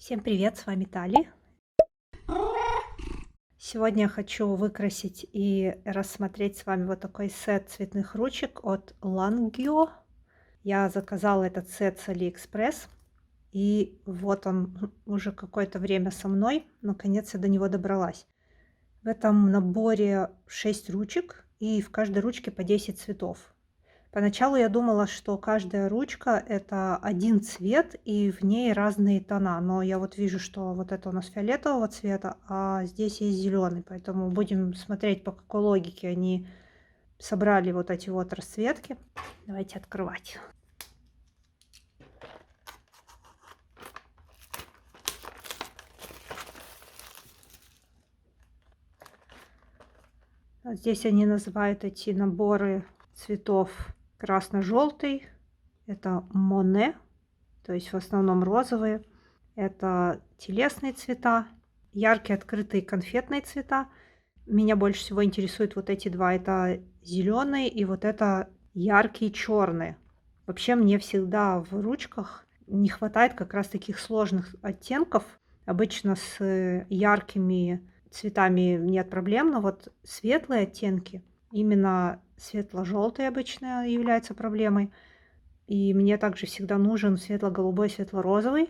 Всем привет, с вами Тали. Сегодня я хочу выкрасить и рассмотреть с вами вот такой сет цветных ручек от Langio. Я заказала этот сет с AliExpress, и вот он уже какое-то время со мной. Наконец я до него добралась. В этом наборе 6 ручек, и в каждой ручке по 10 цветов. Поначалу я думала, что каждая ручка это один цвет и в ней разные тона, но я вот вижу, что вот это у нас фиолетового цвета, а здесь есть зеленый, поэтому будем смотреть, по какой логике они собрали вот эти вот расцветки. Давайте открывать. Вот здесь они называют эти наборы цветов красно-желтый, это Моне, то есть в основном розовые. Это телесные цвета, яркие открытые конфетные цвета. Меня больше всего интересуют вот эти два. Это зеленый и вот это яркие черные. Вообще мне всегда в ручках не хватает как раз таких сложных оттенков. Обычно с яркими цветами нет проблем, но вот светлые оттенки, именно светло-желтый обычно является проблемой. И мне также всегда нужен светло-голубой, светло-розовый.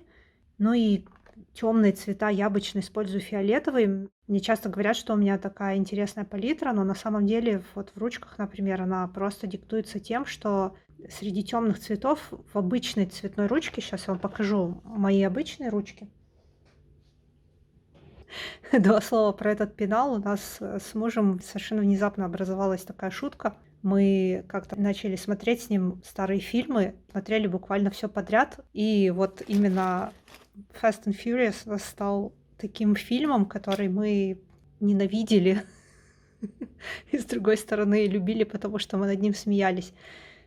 Ну и темные цвета я обычно использую фиолетовый. Мне часто говорят, что у меня такая интересная палитра, но на самом деле вот в ручках, например, она просто диктуется тем, что среди темных цветов в обычной цветной ручке, сейчас я вам покажу мои обычные ручки. Два слова про этот пенал. У нас с мужем совершенно внезапно образовалась такая шутка. Мы как-то начали смотреть с ним старые фильмы, смотрели буквально все подряд. И вот именно Fast and Furious стал таким фильмом, который мы ненавидели и, с другой стороны, любили, потому что мы над ним смеялись.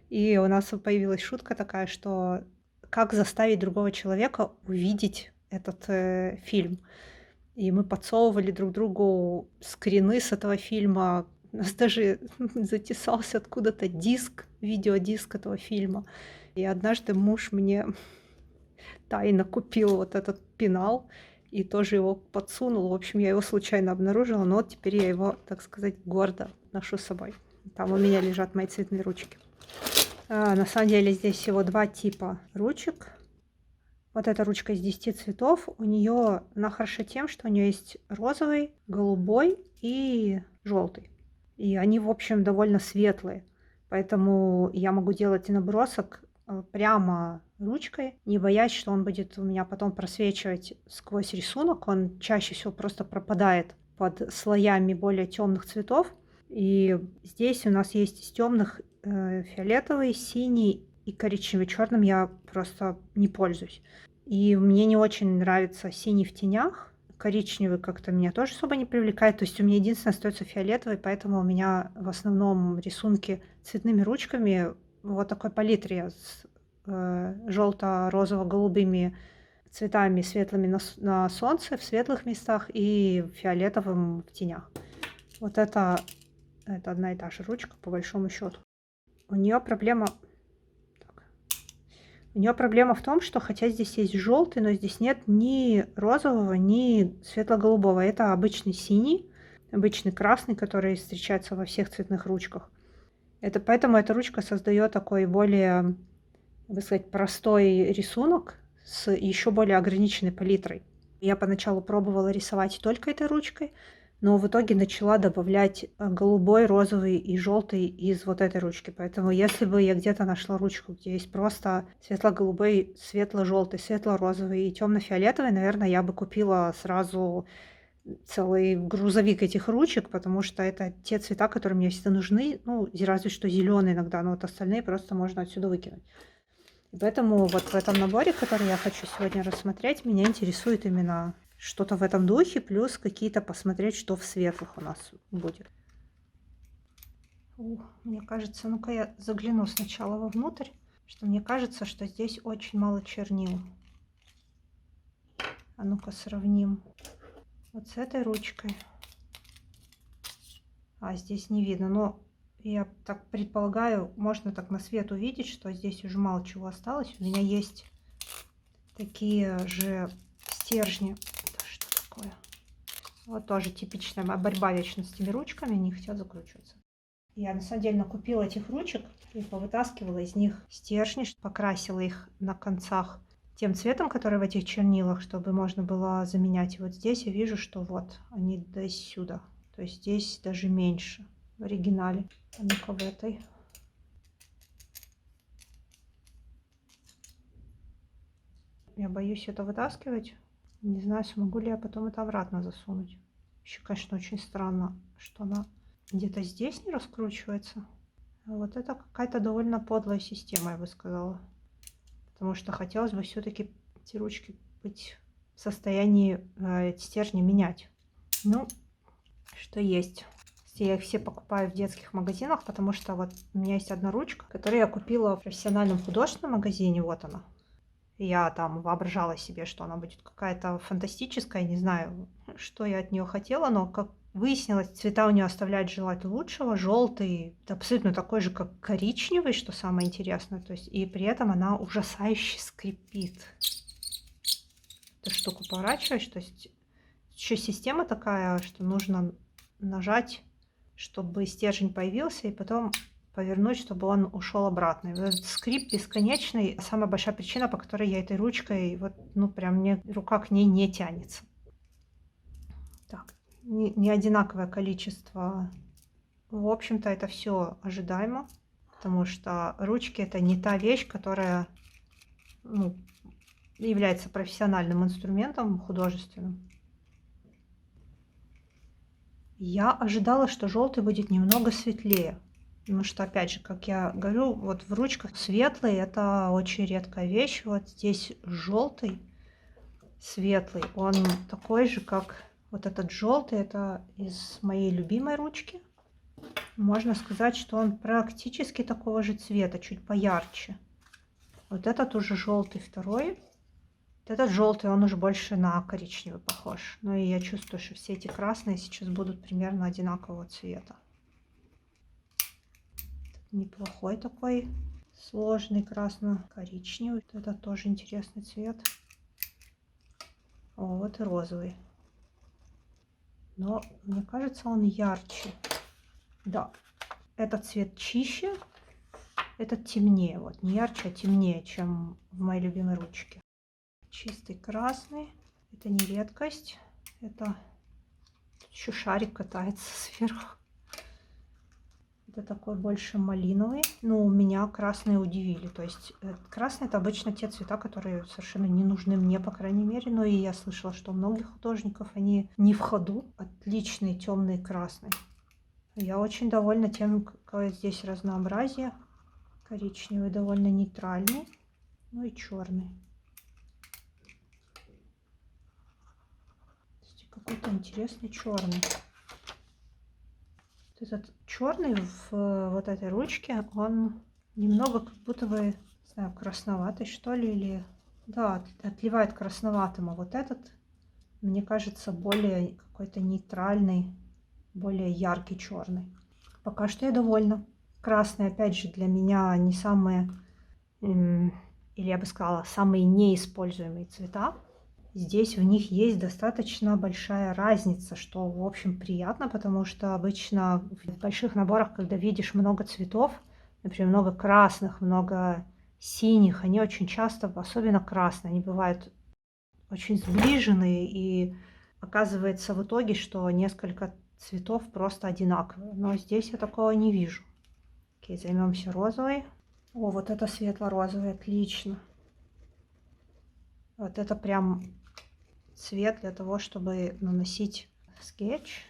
И у нас появилась шутка такая, что как заставить другого человека увидеть этот фильм. И мы подсовывали друг другу скрины с этого фильма. У нас даже затесался откуда-то диск, видеодиск этого фильма. И однажды муж мне тайно купил вот этот пенал и тоже его подсунул. В общем, я его случайно обнаружила, но вот теперь я его, так сказать, гордо ношу с собой. Там у меня лежат мои цветные ручки. На самом деле здесь всего два типа ручек. Вот эта ручка из 10 цветов. У нее она хороша тем, что у нее есть розовый, голубой и желтый. И они, в общем, довольно светлые. Поэтому я могу делать набросок прямо ручкой, не боясь, что он будет у меня потом просвечивать сквозь рисунок. Он чаще всего просто пропадает под слоями более темных цветов. И здесь у нас есть из темных фиолетовый, синий и коричневый. Черным я просто не пользуюсь. И мне не очень нравится синий в тенях. Коричневый как-то меня тоже особо не привлекает. То есть у меня единственное остается фиолетовый, поэтому у меня в основном рисунки цветными ручками вот такой палитре с желто-розово-голубыми цветами светлыми на солнце в светлых местах и фиолетовым в тенях. Вот это одна и та же ручка по большому счету. У нее проблема в том, что хотя здесь есть желтый, но здесь нет ни розового, ни светло-голубого. Это обычный синий, обычный красный, который встречается во всех цветных ручках. Поэтому эта ручка создает такой более, так сказать, простой рисунок с еще более ограниченной палитрой. Я поначалу пробовала рисовать только этой ручкой, но в итоге начала добавлять голубой, розовый и желтый из вот этой ручки. Поэтому если бы я где-то нашла ручку, где есть просто светло-голубой, светло-желтый, светло-розовый и темно-фиолетовый, наверное, я бы купила сразу целый грузовик этих ручек, потому что это те цвета, которые мне всегда нужны. Ну, разве что зеленый иногда, но вот остальные просто можно отсюда выкинуть. И поэтому вот в этом наборе, который я хочу сегодня рассмотреть, меня интересует именно что-то в этом духе, плюс какие-то посмотреть, что в светлых у нас будет. Мне кажется, ну-ка я загляну сначала вовнутрь, что мне кажется, что здесь очень мало чернил. А ну-ка сравним вот с этой ручкой. А здесь не видно, но я так предполагаю, можно так на свет увидеть, что здесь уже мало чего осталось. У меня есть такие же стержни. Это что такое? Вот тоже типичная борьба вечно с этими ручками, не хотят закручиваться. Я на самом деле накупила этих ручек и повытаскивала из них стержни, покрасила их на концах тем цветом, который в этих чернилах, чтобы можно было заменять. И вот здесь я вижу, что вот они до сюда. То есть здесь даже меньше в оригинале. А ну-ка в этой. Я боюсь это вытаскивать. Не знаю, смогу ли я потом это обратно засунуть. Еще, конечно, очень странно, что она где-то здесь не раскручивается. А вот это какая-то довольно подлая система, я бы сказала. Потому что хотелось бы все-таки эти ручки быть в состоянии эти стержни менять. Ну, что есть. Я их все покупаю в детских магазинах, потому что вот у меня есть одна ручка, которую я купила в профессиональном художественном магазине. Вот она. Я там воображала себе, что она будет какая-то фантастическая, не знаю, что я от нее хотела, но как выяснилось, цвета у нее оставляют желать лучшего. Желтый абсолютно такой же, как коричневый, что самое интересное. То есть, и при этом она ужасающе скрипит. Эту штуку поворачиваешь, то есть еще система такая, что нужно нажать, чтобы стержень появился, и потом повернуть, чтобы он ушел обратно. И вот этот скрип бесконечный. Самая большая причина, по которой я этой ручкой, вот, ну, прям мне рука к ней не тянется. Так, не одинаковое количество. В общем-то, это все ожидаемо, потому что ручки это не та вещь, которая, ну, является профессиональным инструментом художественным. Я ожидала, что желтый будет немного светлее. Потому что, опять же, как я говорю, вот в ручках светлый это очень редкая вещь. Вот здесь желтый, светлый, он такой же, как вот этот желтый. Это из моей любимой ручки. Можно сказать, что он практически такого же цвета, чуть поярче. Вот этот уже желтый второй. Вот этот желтый, он уже больше на коричневый похож. Ну и я чувствую, что все эти красные сейчас будут примерно одинакового цвета. Неплохой такой сложный красно-коричневый. Это тоже интересный цвет. О, вот и розовый. Но мне кажется, он ярче. Да, этот цвет чище, этот темнее. Вот не ярче, а темнее, чем в моей любимой ручке. Чистый красный. Это не редкость. Это еще шарик катается сверху. Это такой больше малиновый. Но меня красные удивили. То есть красный это обычно те цвета, которые совершенно не нужны мне, по крайней мере. Но и я слышала, что у многих художников они не в ходу. Отличный темный красный. Я очень довольна тем, какое здесь разнообразие. Коричневый довольно нейтральный. Ну и черный. Какой-то интересный черный. Этот черный в вот этой ручке, он немного как будто бы, не знаю, красноватый, что ли, или... Да, отливает красноватым, а вот этот, мне кажется, более какой-то нейтральный, более яркий черный. Пока что я довольна. Красный, опять же, для меня не самые, или я бы сказала, самые неиспользуемые цвета. Здесь в них есть достаточно большая разница, что, в общем, приятно, потому что обычно в больших наборах, когда видишь много цветов, например, много красных, много синих, они очень часто, особенно красные, они бывают очень сближенные, и оказывается в итоге, что несколько цветов просто одинаковые. Но здесь я такого не вижу. Окей, займемся розовой. О, вот это светло-розовый, отлично. Вот это прям цвет для того, чтобы наносить скетч.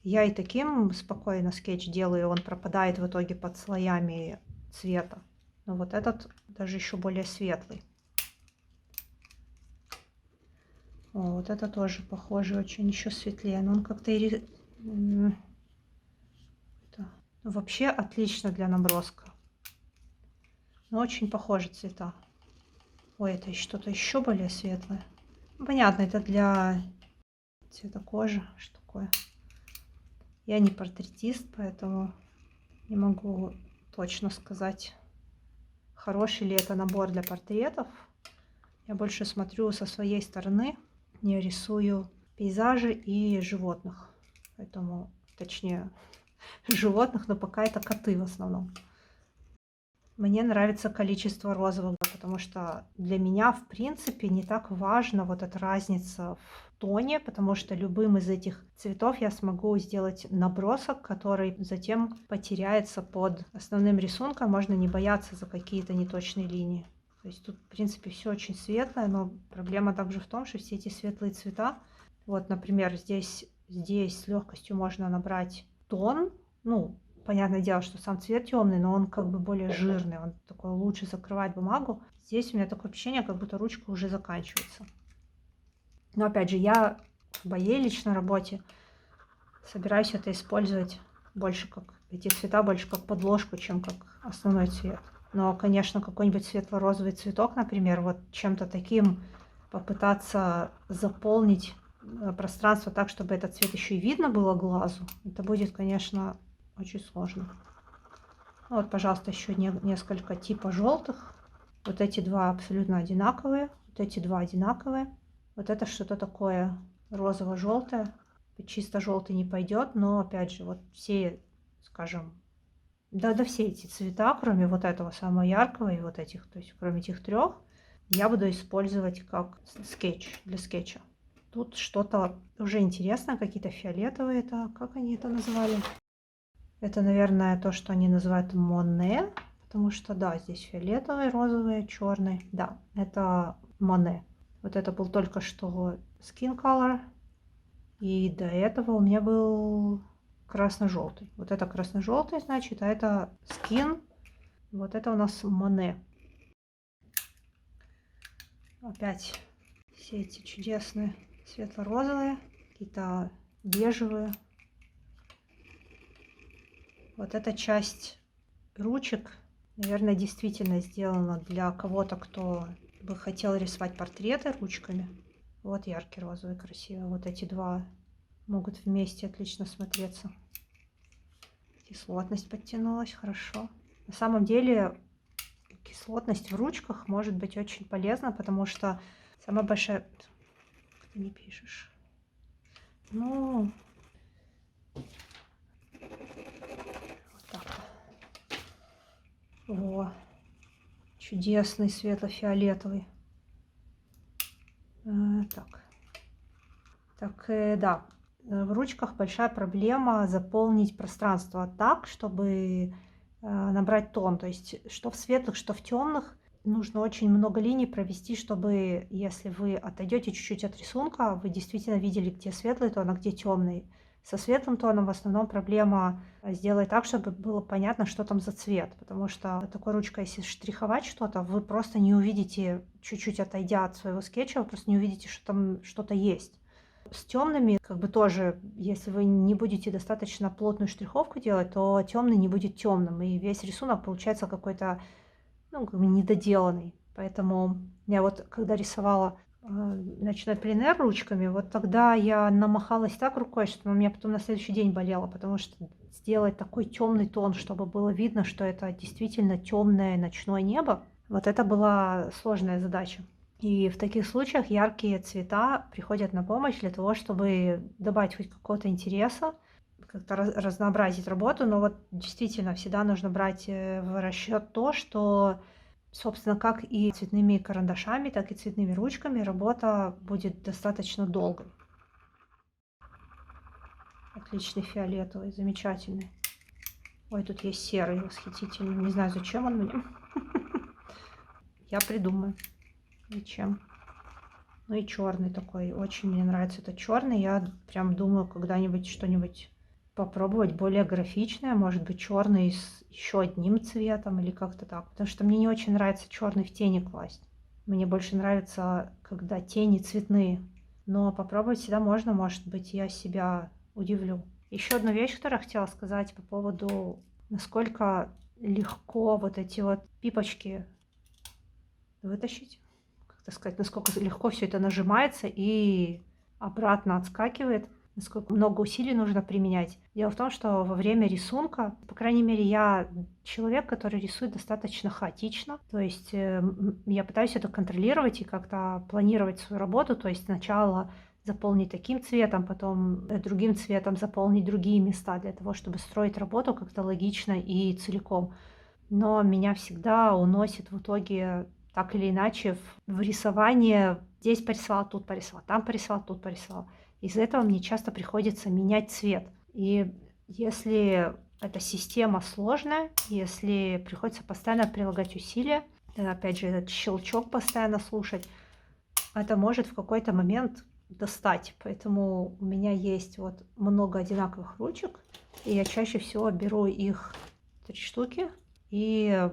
Я и таким спокойно скетч делаю, он пропадает в итоге под слоями цвета. Но вот этот даже еще более светлый. О, вот это тоже похоже, очень еще светлее. Но он как-то вообще отлично для наброска. Но очень похожи цвета. Ой, это что-то еще более светлое. Понятно, это для цвета кожи. Что такое? Я не портретист, поэтому не могу точно сказать, хороший ли это набор для портретов. Я больше смотрю со своей стороны, не рисую пейзажи и животных. Поэтому, точнее, животных, но пока это коты в основном. Мне нравится количество розовых, потому что для меня, в принципе, не так важна вот эта разница в тоне, потому что любым из этих цветов я смогу сделать набросок, который затем потеряется под основным рисунком. Можно не бояться за какие-то неточные линии. То есть тут, в принципе, все очень светлое, но проблема также в том, что все эти светлые цвета, вот, например, здесь с легкостью можно набрать тон, ну, понятное дело, что сам цвет темный, но он как бы более жирный, он такой лучше закрывает бумагу. Здесь у меня такое ощущение, как будто ручка уже заканчивается. Но опять же, я в моей личной работе собираюсь это использовать больше как эти цвета, больше как подложку, чем как основной цвет. Но, конечно, какой-нибудь светло-розовый цветок, например, вот чем-то таким попытаться заполнить пространство так, чтобы этот цвет еще и видно было глазу, это будет, конечно, очень сложно. Вот, пожалуйста, еще несколько типа желтых. Вот эти два абсолютно одинаковые. Вот эти два одинаковые. Вот это что-то такое розово-желтое. Чисто желтый не пойдет, но опять же, вот все, скажем, да все эти цвета, кроме вот этого самого яркого и вот этих, то есть кроме этих трех, я буду использовать как скетч, для скетча. Тут что-то уже интересное, какие-то фиолетовые, это как они это назвали? Это, наверное, то, что они называют Моне, потому что, да, здесь фиолетовый, розовый, черный. Да, это Моне. Вот это был только что Skin Color. И до этого у меня был красно-желтый. Вот это красно-желтый, значит, а это Skin. Вот это у нас Моне. Опять все эти чудесные светло-розовые, какие-то бежевые. Вот эта часть ручек, наверное, действительно сделана для кого-то, кто бы хотел рисовать портреты ручками. Вот яркий розовый, красивый. Вот эти два могут вместе отлично смотреться. Кислотность подтянулась, хорошо. На самом деле кислотность в ручках может быть очень полезна, потому что самая большая... Ты не пишешь. Ну... О, чудесный светло-фиолетовый. Да, в ручках большая проблема заполнить пространство так, чтобы набрать тон. То есть что в светлых, что в темных нужно очень много линий провести, чтобы, если вы отойдете чуть-чуть от рисунка, вы действительно видели, где светлый тон, а где темный. Со светлым тоном в основном проблема сделать так, чтобы было понятно, что там за цвет. Потому что такой ручкой, если штриховать что-то, вы просто не увидите, чуть-чуть отойдя от своего скетча, вы просто не увидите, что там что-то есть. С темными, как бы тоже, если вы не будете достаточно плотную штриховку делать, то темный не будет темным. И весь рисунок получается какой-то, ну, как бы недоделанный. Поэтому я вот, когда рисовала ночной пленэр ручками, вот тогда я намахалась так рукой, что у меня потом на следующий день болело, потому что сделать такой темный тон, чтобы было видно, что это действительно темное ночное небо, вот это была сложная задача. И в таких случаях яркие цвета приходят на помощь для того, чтобы добавить хоть какого-то интереса, как-то разнообразить работу, но вот действительно всегда нужно брать в расчет то, что, собственно, как и цветными карандашами, так и цветными ручками работа будет достаточно долгой. Отличный фиолетовый, замечательный. Ой, тут есть серый, восхитительный. Не знаю, зачем он мне. Я придумаю, зачем. Ну и черный такой. Очень мне нравится этот черный. Я прям думаю когда-нибудь что-нибудь попробовать более графичное, может быть, черный с еще одним цветом или как-то так. Потому что мне не очень нравится черный в тени класть. Мне больше нравится, когда тени цветные. Но попробовать всегда можно, может быть, я себя удивлю. Еще одну вещь, которую я хотела сказать по поводу, насколько легко вот эти вот пипочки вытащить. Как сказать, насколько легко все это нажимается и обратно отскакивает. насколько много усилий нужно применять. Дело в том, что во время рисунка, по крайней мере, я человек, который рисует достаточно хаотично. То есть я пытаюсь это контролировать и как-то планировать свою работу. То есть сначала заполнить таким цветом, потом другим цветом заполнить другие места для того, чтобы строить работу как-то логично и целиком. Но меня всегда уносит в итоге так или иначе в рисование. Здесь порисовал, тут порисовал, там порисовал, тут порисовал. Из-за этого мне часто приходится менять цвет. И если эта система сложная, если приходится постоянно прилагать усилия, опять же, этот щелчок постоянно слушать, это может в какой-то момент достать. Поэтому у меня есть вот много одинаковых ручек, и я чаще всего беру их 3 штуки, и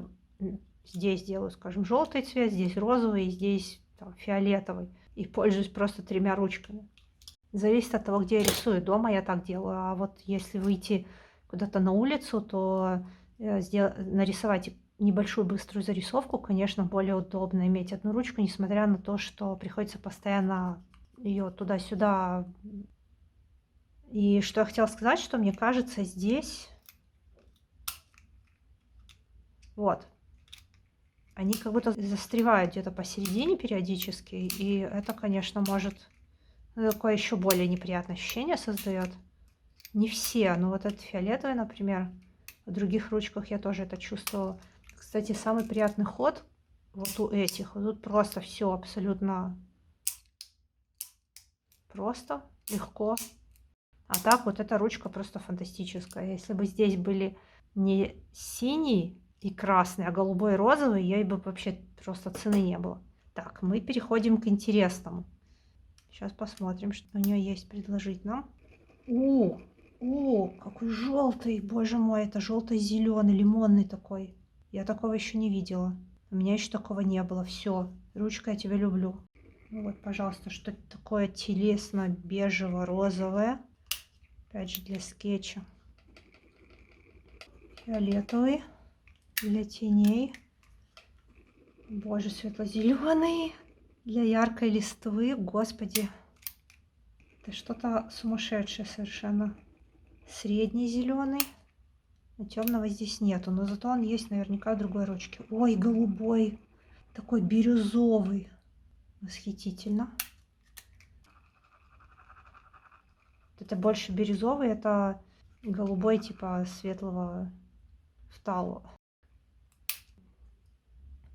здесь делаю, скажем, желтый цвет, здесь розовый, здесь там, фиолетовый. И пользуюсь просто 3 ручками. Зависит от того, где я рисую. Дома я так делаю. А вот если выйти куда-то на улицу, то нарисовать небольшую быструю зарисовку, конечно, более удобно иметь одну ручку, несмотря на то, что приходится постоянно ее туда-сюда. И что я хотела сказать, что мне кажется, здесь вот они как будто застревают где-то посередине периодически, и это, конечно, может такое еще более неприятное ощущение создает. Не все, но вот этот фиолетовый, например, в других ручках я тоже это чувствовала. Кстати, самый приятный ход вот у этих. Вот тут просто все абсолютно просто, легко. А так вот эта ручка просто фантастическая. Если бы здесь были не синий и красный, а голубой и розовый, ей бы вообще просто цены не было. Так, мы переходим к интересному. Сейчас посмотрим, что у нее есть предложить нам. О, какой желтый, боже мой, это желто-зеленый, лимонный такой. Я такого еще не видела. У меня еще такого не было. Все, ручка, я тебя люблю. Вот, пожалуйста, что это такое телесно-бежево-розовое. Опять же, для скетча. Фиолетовый для теней. Боже, светло-зеленый для яркой листвы. Господи, это что-то сумасшедшее совершенно. Средний зеленый. Но темного здесь нету, но зато он есть наверняка в другой ручке. Ой, голубой, такой бирюзовый. Восхитительно. Это больше бирюзовый, это голубой типа светлого фтала.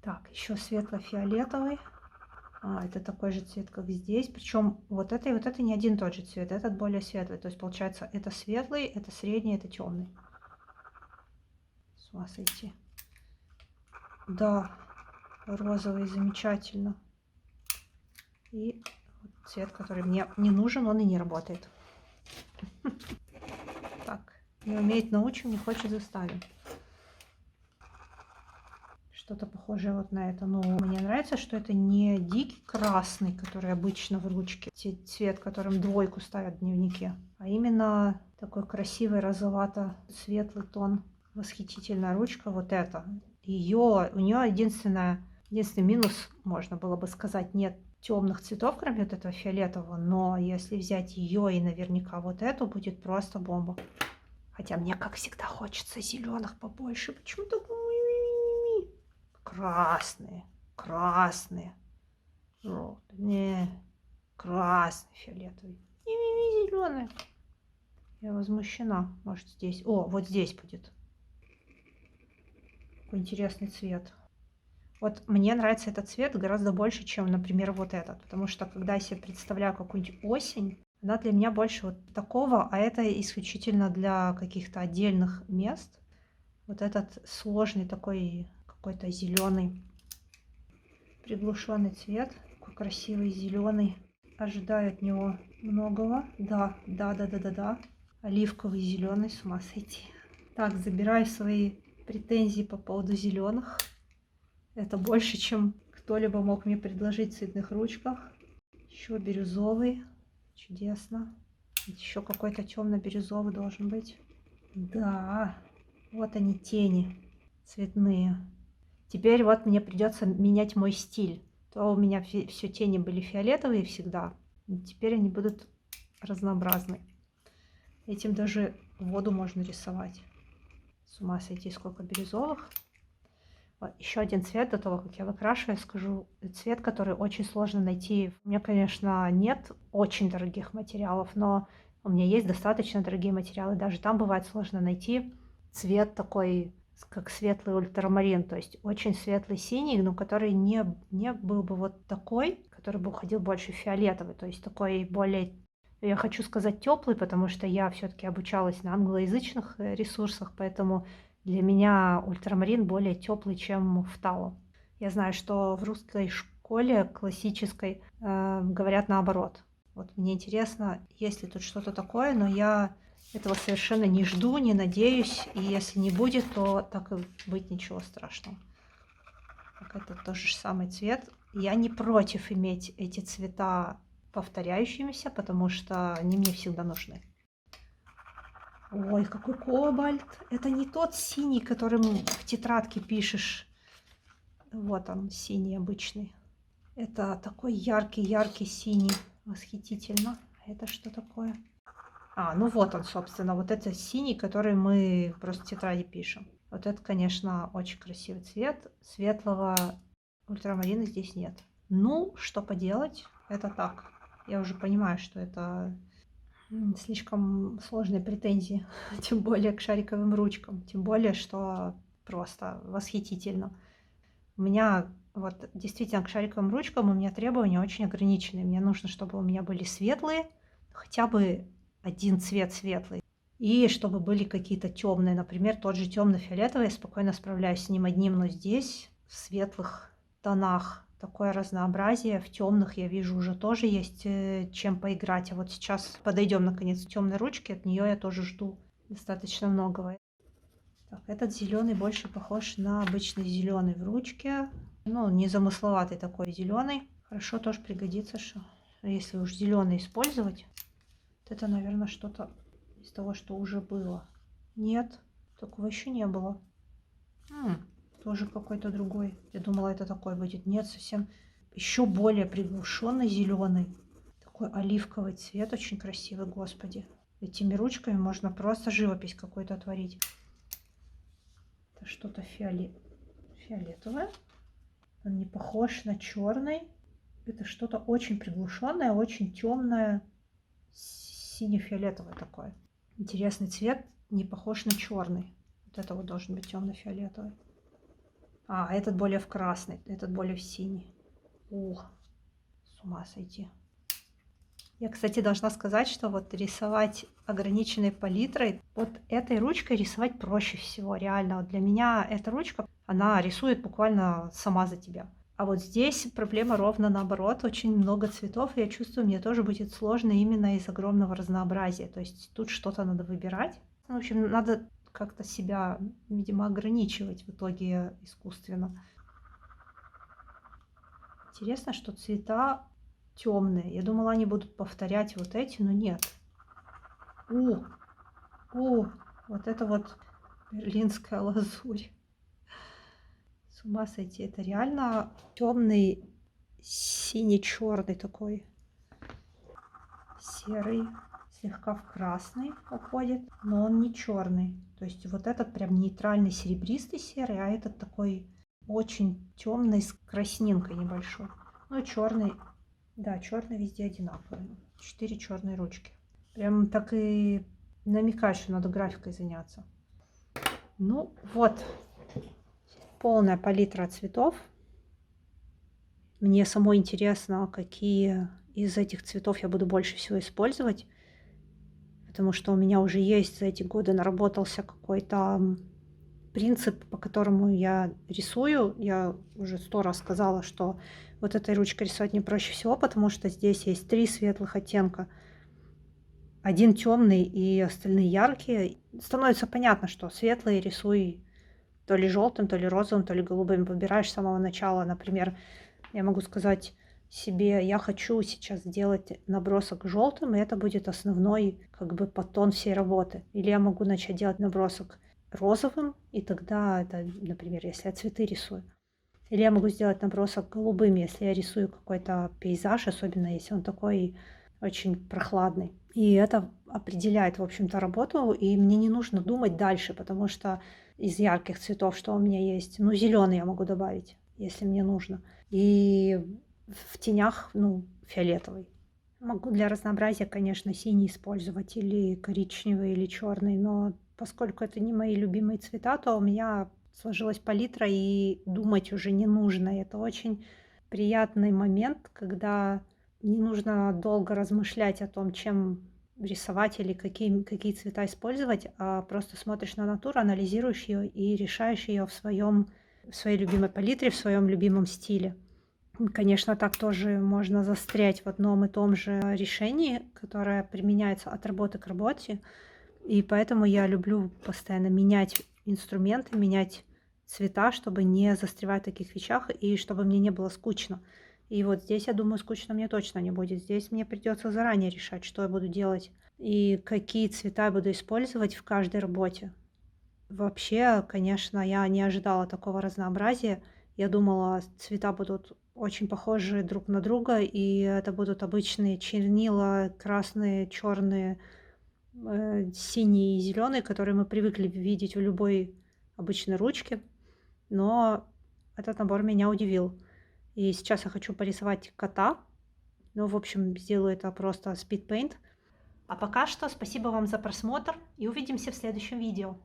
Так, еще светло-фиолетовый. Это такой же цвет, как здесь. Причем вот это и вот это не один и тот же цвет. Этот более светлый. То есть получается, это светлый, это средний, это темный. С ума сойти. Да, розовый замечательно. И вот цвет, который мне не нужен, он и не работает. Так, не умеет научим, не хочет заставим. Что-то похожее вот на это. Но мне нравится, что это не дикий красный, который обычно в ручке. Цвет, которым 2 ставят в дневнике. А именно такой красивый розовато-светлый тон. Восхитительная ручка вот эта. У нее единственный минус, можно было бы сказать, нет темных цветов, кроме вот этого фиолетового. Но если взять ее и наверняка вот эту, будет просто бомба. Хотя мне, как всегда, хочется зеленых побольше. Почему-то красные, желтые, не, красный, фиолетовый, зеленый. Я возмущена. Может здесь, вот здесь будет. Какой интересный цвет. Вот мне нравится этот цвет гораздо больше, чем, например, вот этот. Потому что, когда я себе представляю какую-нибудь осень, она для меня больше вот такого, а это исключительно для каких-то отдельных мест. Вот этот сложный такой какой-то зеленый, приглушенный цвет, такой красивый зеленый. Ожидаю от него многого. Да. Оливковый зеленый, с ума сойти. Так, забираю свои претензии по поводу зеленых. Это больше, чем кто-либо мог мне предложить в цветных ручках. Еще бирюзовый, чудесно. Еще какой-то темно-бирюзовый должен быть. Да, вот они тени цветные. Теперь вот мне придется менять мой стиль. То у меня все тени были фиолетовые всегда. Теперь они будут разнообразны. Этим даже воду можно рисовать. С ума сойти, сколько бирюзовых. Вот, еще один цвет до того, как я выкрашиваю, скажу. Цвет, который очень сложно найти. У меня, конечно, нет очень дорогих материалов, но у меня есть достаточно дорогие материалы. Даже там бывает сложно найти цвет такой, как светлый ультрамарин, то есть очень светлый синий, но который не был бы вот такой, который бы уходил больше в фиолетовый, то есть такой более, я хочу сказать, теплый, потому что я все-таки обучалась на англоязычных ресурсах, поэтому для меня ультрамарин более теплый, чем фталу. Я знаю, что в русской школе классической говорят наоборот. Вот мне интересно, есть ли тут что-то такое, но я этого совершенно не жду, не надеюсь. И если не будет, то так и быть, ничего страшного. Так, это тот же самый цвет. Я не против иметь эти цвета повторяющимися, потому что они мне всегда нужны. Ой, какой кобальт. Это не тот синий, которым в тетрадке пишешь. Вот он, синий обычный. Это такой яркий-яркий синий. Восхитительно. Это что такое? Ну вот он, собственно, вот это синий, который мы просто в тетради пишем. Вот это, конечно, очень красивый цвет. Светлого ультрамарина здесь нет. Ну, что поделать, это так. Я уже понимаю, что это слишком сложные претензии, тем более к шариковым ручкам. Тем более, что просто восхитительно. У меня вот действительно к шариковым ручкам у меня требования очень ограниченные. Мне нужно, чтобы у меня были светлые, хотя бы один цвет светлый. И чтобы были какие-то темные. Например, тот же темно-фиолетовый. Я спокойно справляюсь с ним одним, но здесь в светлых тонах такое разнообразие. В темных я вижу уже тоже есть чем поиграть. А вот сейчас подойдем наконец к темной ручке. От нее я тоже жду достаточно многого. Так, этот зеленый больше похож на обычный зеленый в ручке. Ну, незамысловатый такой зеленый. Хорошо тоже пригодится, что если уж зеленый использовать. Это, наверное, что-то из того, что уже было. Нет, такого еще не было. Тоже какой-то другой. Я думала, это такой будет. Нет, совсем еще более приглушенный зеленый. Такой оливковый цвет, очень красивый, господи. Этими ручками можно просто живопись какую-то творить. Это что-то фиолетовое. Он не похож на черный. Это что-то очень приглушенное, очень темное. Сине-фиолетовый такой. Интересный цвет, не похож на черный. Вот это вот должен быть темно-фиолетовый. Этот более в красный, этот более в синий. Ух, с ума сойти. Я, кстати, должна сказать, что вот рисовать ограниченной палитрой, вот этой ручкой рисовать проще всего, реально. Вот для меня эта ручка, она рисует буквально сама за тебя. А вот здесь проблема ровно наоборот, очень много цветов, и я чувствую, мне тоже будет сложно именно из огромного разнообразия. То есть тут что-то надо выбирать. В общем, надо как-то себя, видимо, ограничивать в итоге искусственно. Интересно, что цвета темные. Я думала, они будут повторять вот эти, но нет. Вот это вот берлинская лазурь. С ума сойти. Это реально темный синий-черный такой. Серый, слегка в красный уходит, но он не черный. То есть вот этот прям нейтральный серебристый серый, а этот такой очень темный с краснинкой небольшой. Ну, черный, да, черный везде одинаковый. 4 черные ручки. Прям так и намекаю, что надо графикой заняться. Ну вот, полная палитра цветов. Мне самой интересно, какие из этих цветов я буду больше всего использовать, потому что у меня уже есть за эти годы наработался какой-то принцип, по которому я рисую. Я уже 100 раз сказала, что вот этой ручкой рисовать мне проще всего, потому что здесь есть 3 светлых оттенка, один темный и остальные яркие. Становится понятно, что светлые рисуй то ли желтым, то ли розовым, то ли голубым. Выбираешь с самого начала. Например, я могу сказать себе, я хочу сейчас сделать набросок желтым, и это будет основной как бы подтон всей работы. Или я могу начать делать набросок розовым, и тогда это, например, если я цветы рисую. Или я могу сделать набросок голубым, если я рисую какой-то пейзаж, особенно если он такой очень прохладный. И это определяет, в общем-то, работу, и мне не нужно думать дальше, потому что из ярких цветов, что у меня есть, ну, зеленый я могу добавить, если мне нужно. И в тенях, ну, фиолетовый. Могу для разнообразия, конечно, синий использовать или коричневый, или черный, но поскольку это не мои любимые цвета, то у меня сложилась палитра, и думать уже не нужно. Это очень приятный момент, когда не нужно долго размышлять о том, чем рисовать или какие цвета использовать, а просто смотришь на натуру, анализируешь ее и решаешь ее в своей любимой палитре, в своем любимом стиле. Конечно, так тоже можно застрять в одном и том же решении, которое применяется от работы к работе. И поэтому я люблю постоянно менять инструменты, менять цвета, чтобы не застревать в таких вещах и чтобы мне не было скучно. И вот здесь, я думаю, скучно мне точно не будет. Здесь мне придется заранее решать, что я буду делать и какие цвета я буду использовать в каждой работе. Вообще, конечно, я не ожидала такого разнообразия. Я думала, цвета будут очень похожи друг на друга, и это будут обычные чернила, красные, черные, синие и зеленые, которые мы привыкли видеть в любой обычной ручке. Но этот набор меня удивил. И сейчас я хочу порисовать кота. Ну, в общем, сделаю это просто speed paint. А пока что спасибо вам за просмотр и увидимся в следующем видео.